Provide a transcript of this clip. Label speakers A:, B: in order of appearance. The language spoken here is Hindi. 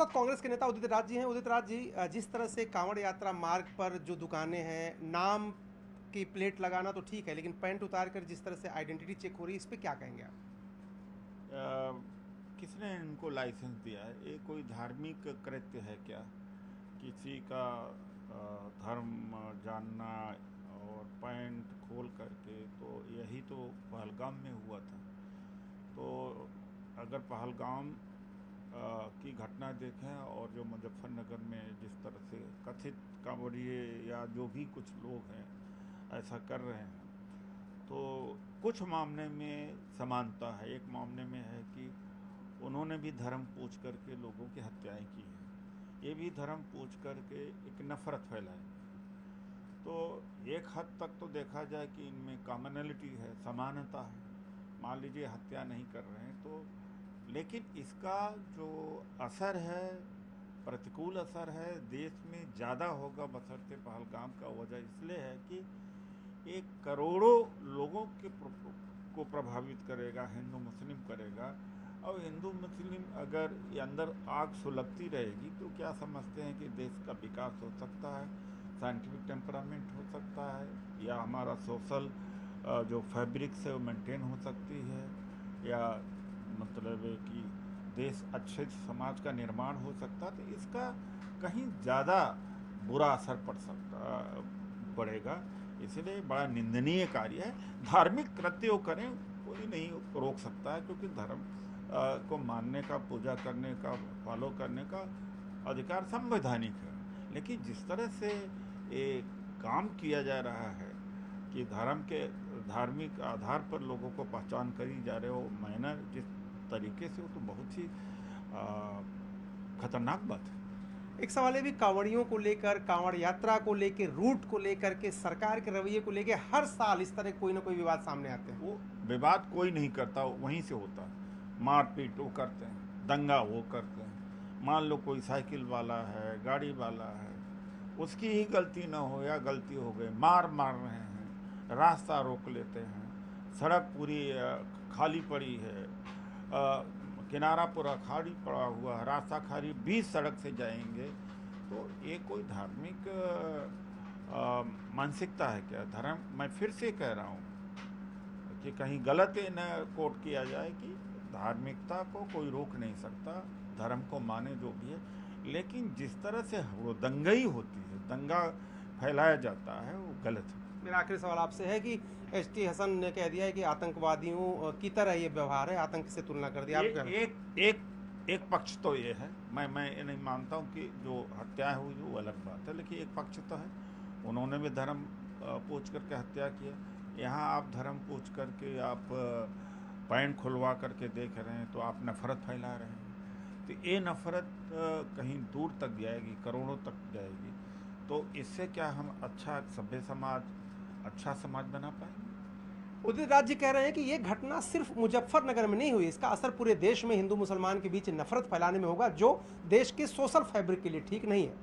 A: साथ कांग्रेस के नेता उदित राज जी हैं। उदित राज जी, जिस तरह से कांवड़ यात्रा मार्ग पर जो दुकानें हैं, नाम की प्लेट लगाना तो ठीक है, लेकिन पैंट उतार कर जिस तरह से आइडेंटिटी चेक हो रही है, इस पे क्या कहेंगे आप?
B: किसने इनको लाइसेंस दिया है? ये कोई धार्मिक कृत्य है क्या? किसी का धर्म जानना और पैंट खोल करके, तो यही तो पहलगाम में हुआ था। तो अगर पहलगाम की घटना देखें और जो मुजफ्फरनगर में जिस तरह से कथित कांवड़िए या जो भी कुछ लोग हैं ऐसा कर रहे हैं, तो कुछ मामले में समानता है। एक मामले में है कि उन्होंने भी धर्म पूछ करके लोगों की हत्याएं की हैं, ये भी धर्म पूछ करके एक नफरत फैलाई। तो एक हद तक तो देखा जाए कि इनमें कॉमनैलिटी है, समानता है। मान लीजिए हत्या नहीं कर रहे हैं तो, लेकिन इसका जो असर है, प्रतिकूल असर है, देश में ज़्यादा होगा बशर्ते पहलगाम का। वजह इसलिए है कि एक करोड़ों लोगों को प्रभावित करेगा, हिंदू मुस्लिम करेगा। और हिंदू मुस्लिम अगर ये अंदर आग सुलगती रहेगी तो क्या समझते हैं कि देश का विकास हो सकता है, साइंटिफिक टेम्परामेंट हो सकता है, या हमारा सोशल जो फैब्रिक्स है वो मेंटेन हो सकती है, या मतलब है कि देश अच्छे समाज का निर्माण हो सकता है। तो इसका कहीं ज़्यादा बुरा असर पड़ेगा। इसलिए बड़ा निंदनीय कार्य है। धार्मिक कृत्य करें, कोई नहीं रोक सकता है, क्योंकि धर्म को मानने का, पूजा करने का, फॉलो करने का अधिकार संवैधानिक है। लेकिन जिस तरह से ये काम किया जा रहा है कि धर्म के धार्मिक आधार पर लोगों को पहचान करी जा रहे हो, मैनर जिस तरीके से, वो तो बहुत ही खतरनाक बात है।
A: एक सवाल ये भी, कांवड़ियों को लेकर, कांवड़ यात्रा को लेकर, रूट को लेकर के, सरकार के रवैये को लेकर हर साल इस तरह कोई ना कोई विवाद सामने आते हैं।
B: वो विवाद कोई नहीं करता, वहीं से होता है। मारपीट वो करते हैं, दंगा वो करते हैं। मान लो कोई साइकिल वाला है, गाड़ी वाला है, उसकी ही गलती ना हो या गलती हो गई, मार रहे हैं, रास्ता रोक लेते हैं, सड़क पूरी खाली पड़ी है, किनारा पूरा खाली पड़ा हुआ है, रास्ता खाली, बीच सड़क से जाएंगे। तो ये कोई धार्मिक मानसिकता है क्या? धर्म, मैं फिर से कह रहा हूँ कि कहीं गलत ये न कोट किया जाए कि धार्मिकता को कोई रोक नहीं सकता, धर्म को माने जो भी है। लेकिन जिस तरह से वो दंगई होती है, दंगा फैलाया जाता है, वो गलत है।
A: मेरा आखिरी सवाल आपसे है कि एसटी हसन ने कह दिया है कि आतंकवादियों की तरह ये व्यवहार है, आतंक से तुलना कर दिया। आप क्या?
B: एक पक्ष तो ये है, मैं ये नहीं मानता हूँ कि जो हत्या हुई वो अलग बात है, लेकिन एक पक्ष तो है, उन्होंने भी धर्म पूछ करके हत्या किया। यहाँ आप धर्म पूछ करके आप पैंट खुलवा करके देख रहे हैं, तो आप नफरत फैला रहे हैं। तो ये नफरत कहीं दूर तक जाएगी, करोड़ों तक जाएगी। तो इससे क्या हम अच्छा सभ्य समाज, अच्छा समाज बना पाएंगे?
A: उदित राज जी कह रहे हैं कि ये घटना सिर्फ मुजफ्फरनगर में नहीं हुई, इसका असर पूरे देश में हिंदू मुसलमान के बीच नफरत फैलाने में होगा, जो देश के सोशल फैब्रिक के लिए ठीक नहीं है।